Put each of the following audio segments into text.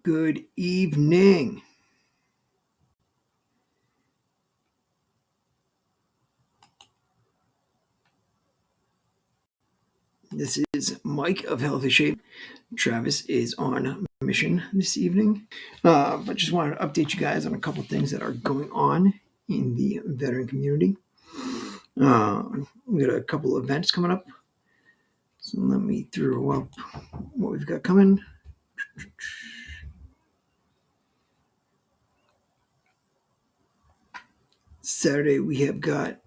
Good evening. This is Mike of Healthy Shape. Travis is on mission this evening, but just wanted to update you guys on a couple things that are going on in the veteran community. We got a couple events coming up, so let me throw up what we've got coming. Saturday we have got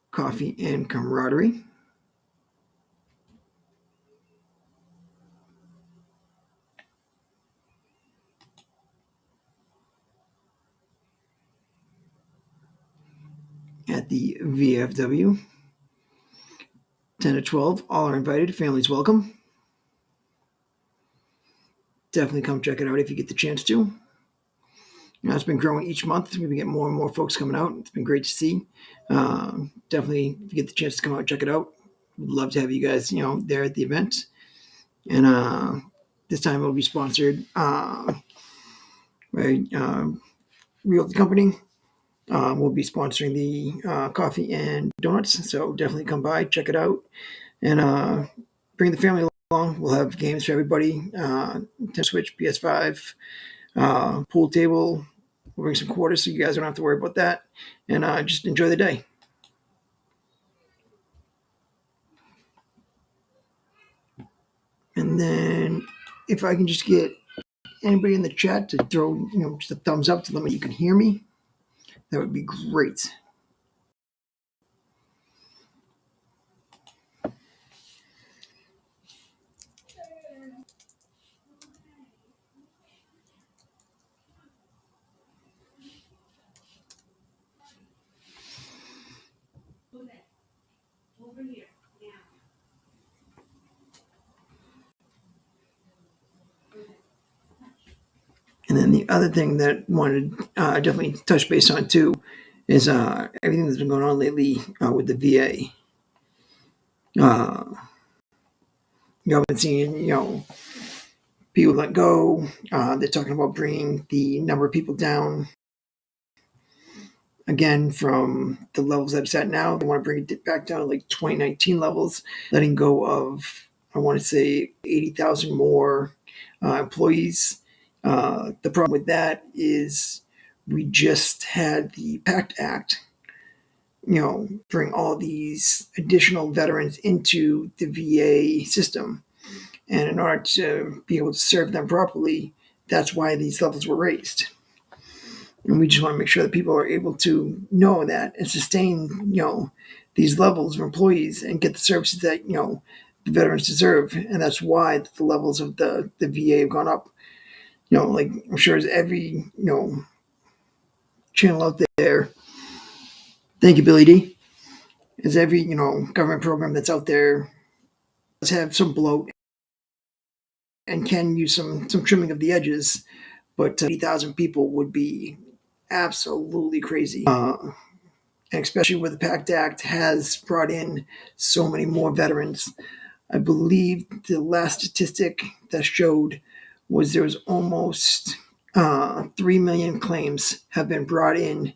Coffee and Camaraderie. At the VFW, 10 to 12, all are invited, families welcome. Definitely come check it out if you get the chance to. It's been growing each month. We've been getting more and more folks coming out. It's been great to see. Definitely, if you get the chance to come out and check it out, we'd love to have you guys, there at the event. And this time it'll be sponsored by Realty Company. We'll be sponsoring the coffee and donuts. So definitely come by, check it out, and bring the family along. We'll have games for everybody: Nintendo Switch, PS5, pool table. We'll bring some quarters so you guys don't have to worry about that. And just enjoy the day. And then if I can just get anybody in the chat to throw, just a thumbs up to let me know you can hear me, that would be great. And then the other thing that I wanted to definitely touch base on too is everything that's been going on lately with the VA. I've been seeing, people let go. They're talking about bringing the number of people down again from the levels that it's at now. They want to bring it back down to like 2019 levels, letting go of, I want to say, 80,000 more employees. The problem with that is we just had the PACT Act, bring all these additional veterans into the VA system. And in order to be able to serve them properly, that's why these levels were raised. And we just want to make sure that people are able to know that and sustain, these levels of employees and get the services that, the veterans deserve. And that's why the levels of the VA have gone up. Like I'm sure as every, channel out there. Thank you, Billy D. As every, government program that's out there does have some bloat and can use some trimming of the edges, but 80,000 people would be absolutely crazy. And especially where the PACT Act has brought in so many more veterans. I believe the last statistic that showed was there was almost 3 million claims have been brought in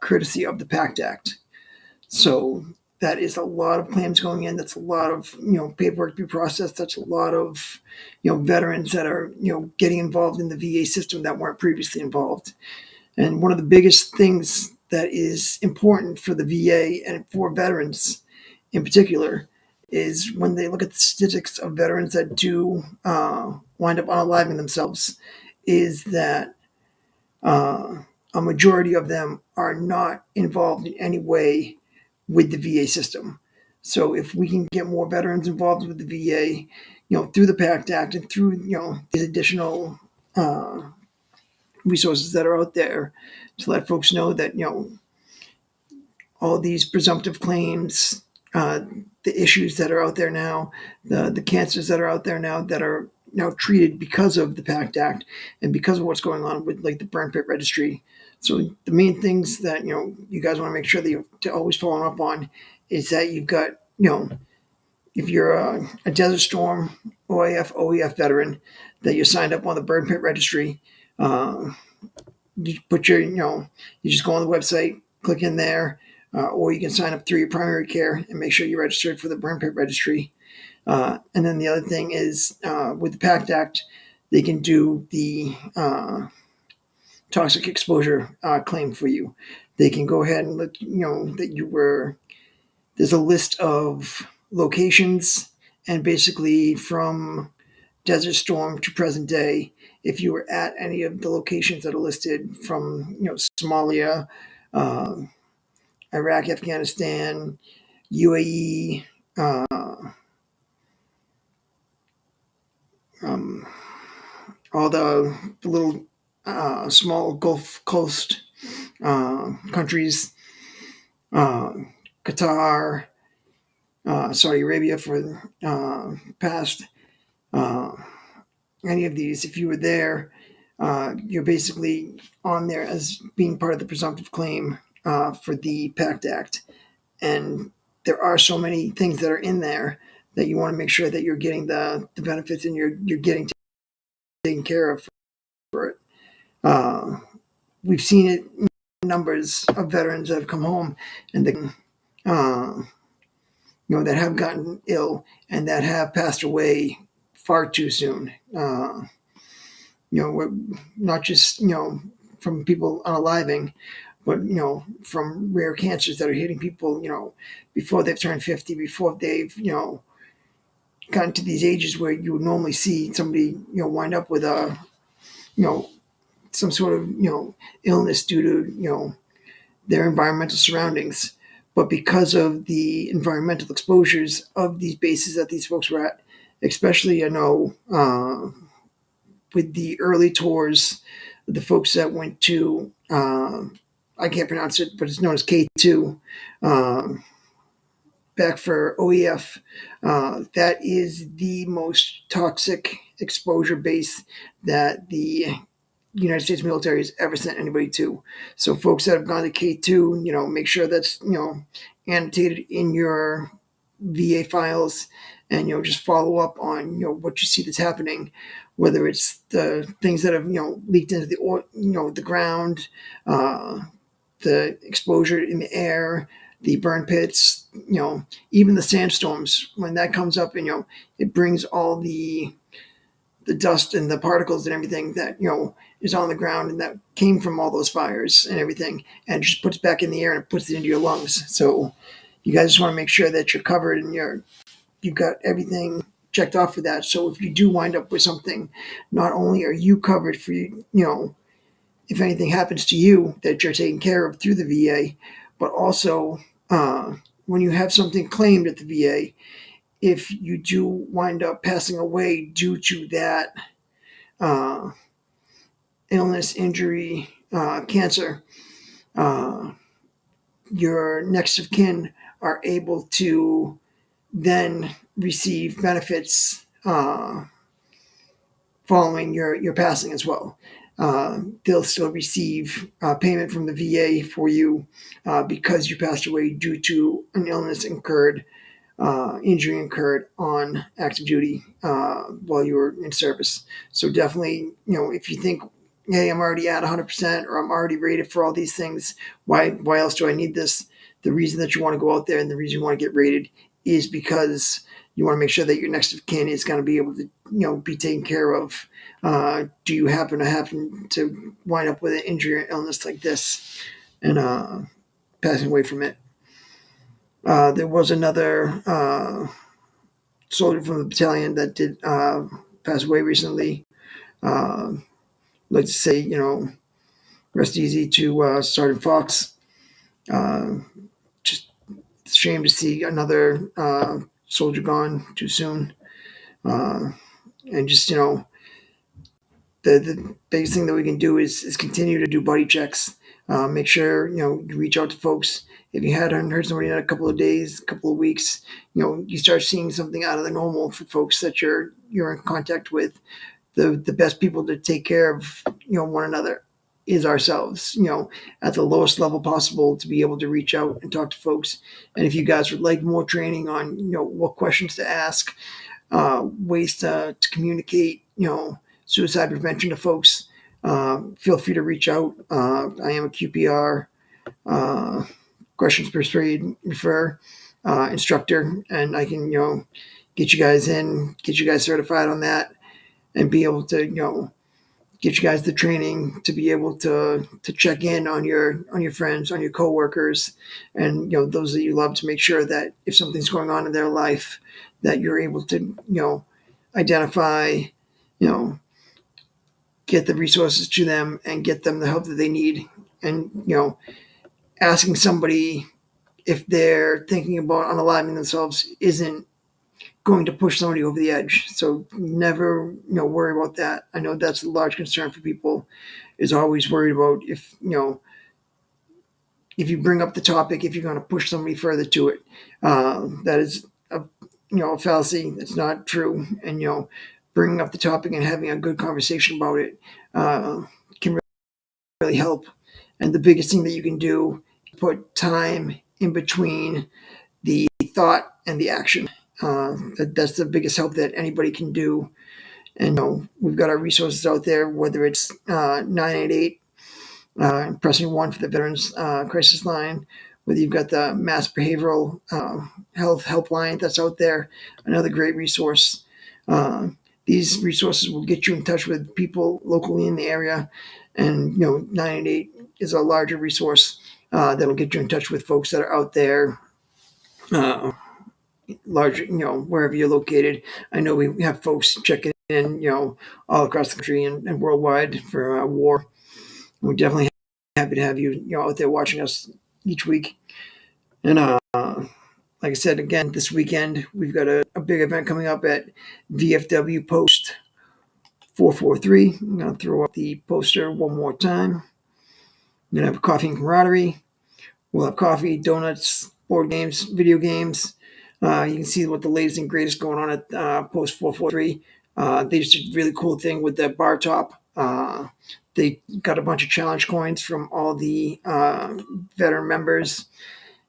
courtesy of the PACT Act. So that is a lot of claims going in. That's a lot of paperwork to be processed. That's a lot of veterans that are getting involved in the VA system that weren't previously involved. And one of the biggest things that is important for the VA and for veterans in particular is when they look at the statistics of veterans that do wind up unaliving themselves, is that a majority of them are not involved in any way with the VA system. So if we can get more veterans involved with the VA, through the PACT Act and through these additional resources that are out there, to let folks know that all these presumptive claims, the issues that are out there now, the cancers that are out there now that are now treated because of the PACT Act and because of what's going on with like the burn pit registry. So the main things that you guys want to make sure that you're always following up on is that you've got if you're a Desert Storm OEF veteran, that you signed up on the burn pit registry. Uh, you put your, you just go on the website, click in there, or you can sign up through your primary care and make sure you're registered for the burn pit registry. And then the other thing is with the PACT Act, they can do the toxic exposure claim for you. They can go ahead and let you know that you were. There's a list of locations, and basically from Desert Storm to present day, if you were at any of the locations that are listed from Somalia, uh, Iraq, Afghanistan, UAE, um, all the little small Gulf Coast countries, uh, Qatar, Saudi Arabia for past. Uh, any of these, if you were there, you're basically on there as being part of the presumptive claim for the PACT Act. And there are so many things that are in there that you want to make sure that you're getting the benefits and you're getting taken care of for it. We've seen it in numbers of veterans that have come home and uh, that have gotten ill and that have passed away far too soon. We're not just from people unaliving, but from rare cancers that are hitting people before they've turned 50, before they've gotten to these ages where you would normally see somebody wind up with a you know some sort of illness due to their environmental surroundings. But because of the environmental exposures of these bases that these folks were at, especially I know with the early tours, the folks that went to, I can't pronounce it, but it's known as K2, back for OEF. That is the most toxic exposure base that the United States military has ever sent anybody to. So folks that have gone to K2, make sure that's, annotated in your VA files, and just follow up on what you see that's happening, whether it's the things that have leaked into the ground, the exposure in the air, the burn pits, even the sandstorms. When that comes up, and it brings all the dust and the particles and everything that is on the ground and that came from all those fires and everything, and just puts back in the air and it puts it into your lungs. So you guys just want to make sure that you're covered and you've got everything checked off for that. So if you do wind up with something, not only are you covered for if anything happens to you, that you're taken care of through the VA, but also when you have something claimed at the VA, if you do wind up passing away due to that uh, illness, injury, cancer, uh, your next of kin are able to then receive benefits following your passing as well. They'll still receive payment from the VA for you because you passed away due to an illness incurred, injury incurred on active duty while you were in service. So definitely, if you think, hey, I'm already at 100% or I'm already rated for all these things, why else do I need this? The reason that you want to go out there and the reason you want to get rated is because you want to make sure that your next of kin is going to be able to be taken care of. Do you happen to wind up with an injury or illness like this and passing away from it? There was another soldier from the battalion that did pass away recently. Like to say, rest easy to Sergeant Fox. Just it's a shame to see another soldier gone too soon. And just, the biggest thing that we can do is continue to do buddy checks. Make sure, you reach out to folks. If you hadn't heard somebody in a couple of days, a couple of weeks, you start seeing something out of the normal for folks that you're in contact with. The best people to take care of one another is ourselves, at the lowest level possible to be able to reach out and talk to folks. And if you guys would like more training on, what questions to ask, ways to communicate, suicide prevention to folks, feel free to reach out. I am a QPR, uh, questions persuade refer instructor, and I can, get you guys in, get you guys certified on that, and be able to, get you guys the training to be able to check in on your friends, on your coworkers, and those that you love, to make sure that if something's going on in their life, that you're able to identify, get the resources to them and get them the help that they need. And asking somebody if they're thinking about unaliving themselves isn't going to push somebody over the edge. So never, worry about that. I know that's a large concern for people, is always worried about if you bring up the topic, if you're going to push somebody further to it. That is a fallacy. That's not true. And bringing up the topic and having a good conversation about it can really help. And the biggest thing that you can do, put time in between the thought and the action. That's the biggest help that anybody can do. And we've got our resources out there, whether it's 988, pressing 1 for the Veterans Crisis Line, whether you've got the Mass Behavioral Health Helpline that's out there, another great resource. These resources will get you in touch with people locally in the area, and 988 is a larger resource that'll get you in touch with folks that are out there, large, wherever you're located. I know we have folks checking in, all across the country and worldwide for WAR. We're definitely happy to have you, out there watching us each week. And like I said, again, this weekend, we've got a big event coming up at VFW Post 443. I'm going to throw up the poster one more time. We're going to have coffee and camaraderie. We'll have coffee, donuts, board games, video games. You can see what the latest and greatest going on at Post 443. They just did a really cool thing with the bar top. They got a bunch of challenge coins from all the veteran members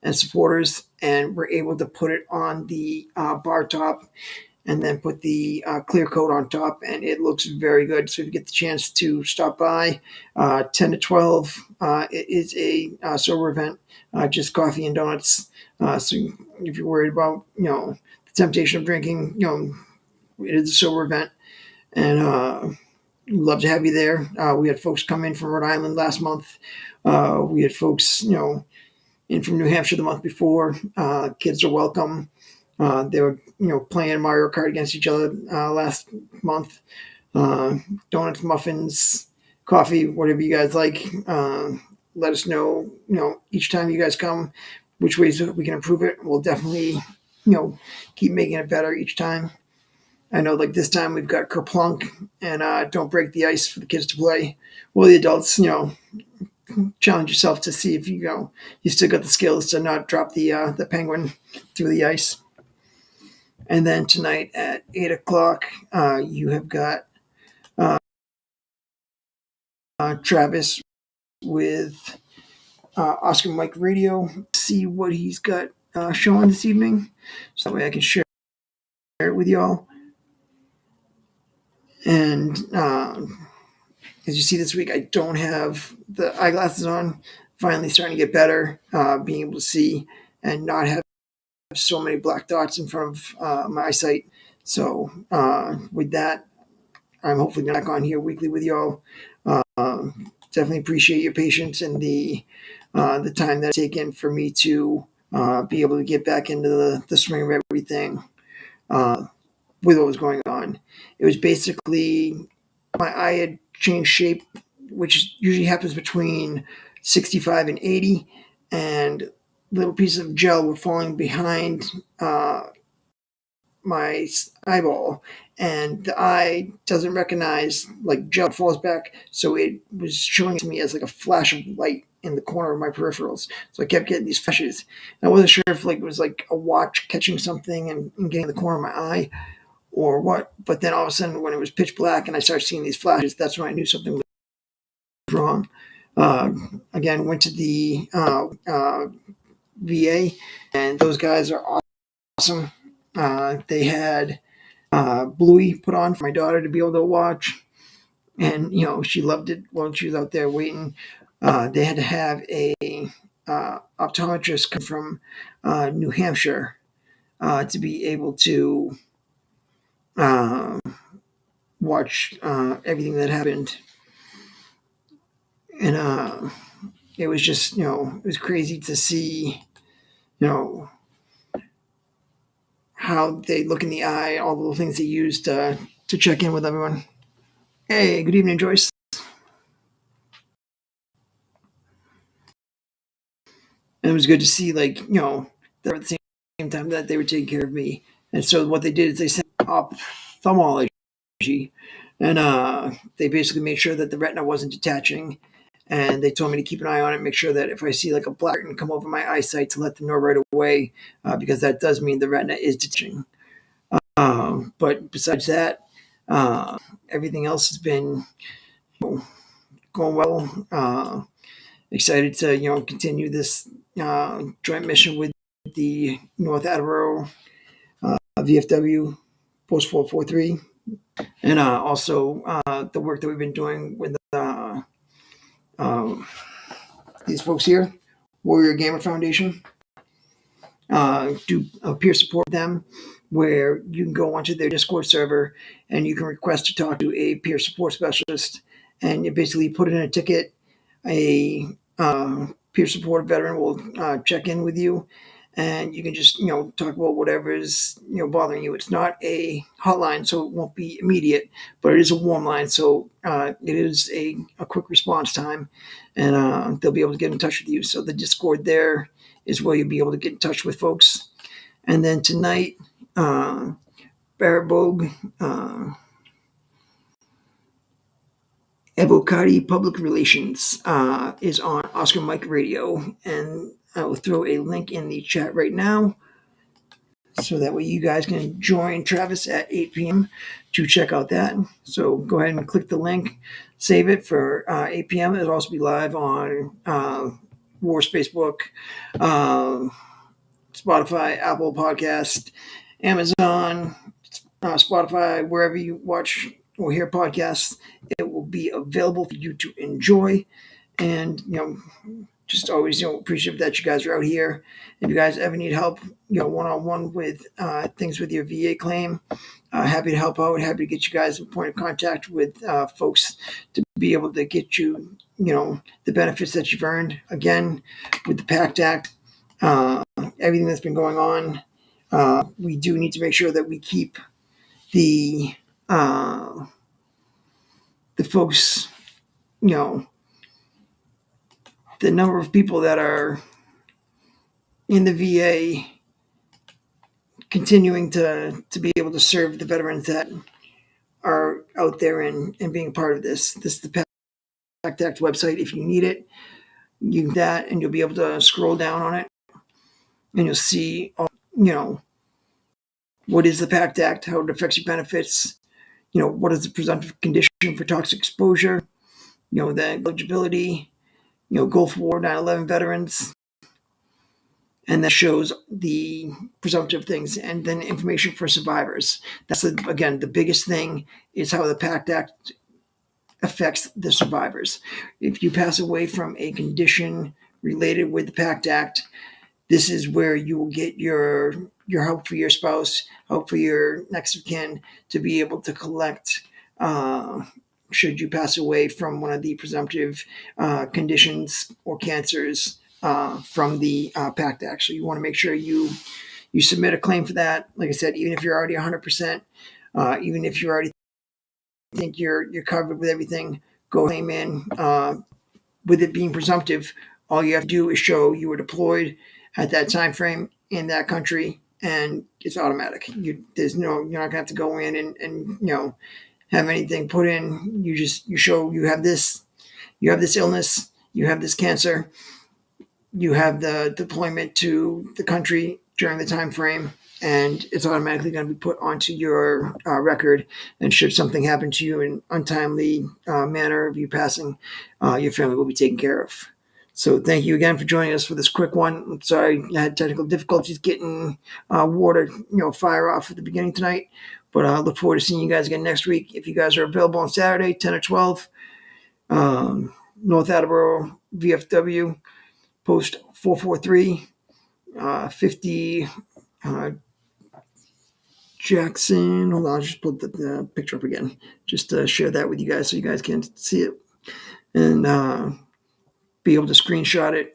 and supporters, and we're able to put it on the bar top and then put the clear coat on top, and it looks very good. So if you get the chance to stop by, 10 to 12, it is a sober event, just coffee and donuts. So if you're worried about, the temptation of drinking, it is a sober event, and we'd love to have you there. We had folks come in from Rhode Island last month. We had folks, in from New Hampshire the month before. Kids are welcome. They were, playing Mario Kart against each other last month. Donuts, muffins, coffee, whatever you guys like. Let us know, each time you guys come, which ways we can improve it. We'll definitely, keep making it better each time. I know, like this time, we've got Kerplunk and Don't Break the Ice for the kids to play. Well, the adults, challenge yourself to see if you still got the skills to not drop the penguin through the ice. And then tonight at 8:00, you have got Travis with Oscar Mike Radio. See what he's got showing this evening, so that way I can share it with y'all. And as you see this week, I don't have the eyeglasses on. Finally starting to get better, being able to see and not have so many black dots in front of my eyesight. So with that, I'm hopefully back on here weekly with y'all. Definitely appreciate your patience and the time that's taken for me to be able to get back into the swing of everything with what was going on. It was basically my eye had changed shape, which usually happens between 65 and 80, and little pieces of gel were falling behind my eyeball, and the eye doesn't recognize, like, gel falls back, so it was showing it to me as like a flash of light in the corner of my peripherals. So I kept getting these flashes, and I wasn't sure if it was like a watch catching something and getting in the corner of my eye or what. But then all of a sudden, when it was pitch black and I started seeing these flashes, that's when I knew something wrong. Uh, Again, went to the VA, and those guys are awesome. They had Bluey put on for my daughter to be able to watch, and she loved it while she was out there waiting. They had to have a optometrist come from New Hampshire to be able to uh, watch everything that happened, and it was just it was crazy to see how they look in the eye, all the things they use to check in with everyone. Hey, good evening, Joyce. And it was good to see, like, that at the same time that they were taking care of me. And so what they did is they sent ophthalmology, and they basically made sure that the retina wasn't detaching. And they told me to keep an eye on it, make sure that if I see like a black and come over my eyesight, to let them know right away, because that does mean the retina is detaching. But besides that, everything else has been going well. Excited to continue this joint mission with the North Attleboro VFW Post 443, and also the work that we've been doing with uh, these folks here, Warrior Gamer Foundation. Do peer support them, where you can go onto their Discord server and you can request to talk to a peer support specialist, and you basically put in a ticket. A peer support veteran will check in with you, and you can just talk about whatever is bothering you. It's not a hotline, so it won't be immediate, but it is a warm line, so it is a quick response time, and they'll be able to get in touch with you. So the Discord there is where you'll be able to get in touch with folks. And then tonight, Barabog, Evocati Public Relations is on Oscar Mike Radio, and I will throw a link in the chat right now, so that way you guys can join Travis at 8 p.m. to check out that. So go ahead and click the link, save it for 8 p.m. It'll also be live on WAR's Facebook, Spotify, Apple Podcast, Amazon, Spotify, wherever you watch or hear podcasts. It will be available for you to enjoy. And just always appreciative that you guys are out here. If you guys ever need help, one-on-one with things with your VA claim, happy to help out. Happy to get you guys a point of contact with folks to be able to get you the benefits that you've earned. Again, with the PACT Act, everything that's been going on, we do need to make sure that we keep the folks, the number of people that are in the VA continuing to be able to serve the veterans that are out there and being part of this. This is the PACT Act website. If you need it, you can that, and you'll be able to scroll down on it, and you'll see, what is the PACT Act, how it affects your benefits, what is the presumptive condition for toxic exposure, the eligibility, Gulf War, 9/11 veterans, and that shows the presumptive things, and then information for survivors. That's again the biggest thing is how the PACT Act affects the survivors. If you pass away from a condition related with the PACT Act, this is where you will get your help for your spouse, help for your next of kin to be able to collect. Should you pass away from one of the presumptive conditions or cancers from the PACT Act. So you want to make sure you submit a claim for that. Like I said, even if you're already 100%, even if you already think you're covered with everything, go claim in. With it being presumptive, all you have to do is show you were deployed at that time frame in that country, and it's automatic. You're not gonna have to go in and have anything put in. You show you have this illness, you have this cancer, you have the deployment to the country, during the time frame, and it's automatically going to be put onto your record. And should something happen to you in untimely manner of you passing, your family will be taken care of. So thank you again for joining us for this quick one. I'm sorry I had technical difficulties getting water, fire off at the beginning tonight. But I look forward to seeing you guys again next week. If you guys are available on Saturday, 10 or 12, North Attleboro, VFW, post 443, 50 Jackson. Hold on, I'll just put the picture up again. Just to share that with you guys so you guys can see it and be able to screenshot it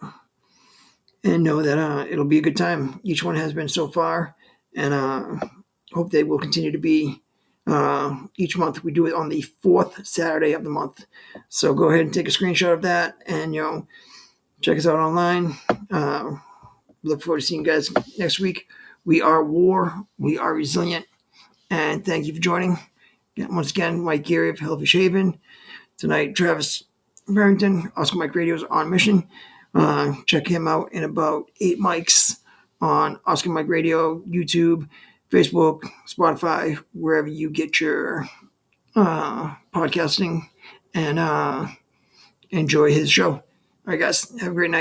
and know that it'll be a good time. Each one has been so far, and hope they will continue to be. Each month we do it on the 4th Saturday of the month. So go ahead and take a screenshot of that and check us out online. Look forward to seeing you guys next week. We are WAR. We are resilient. And thank you for joining. Once again, Mike Geary of Hellfish Haven. Tonight, Travis Barrington, Oscar Mike Radio's on mission. Check him out in about 8 mics on Oscar Mike Radio, YouTube, Facebook, Spotify, wherever you get your podcasting, and enjoy his show. All right, guys, have a great night.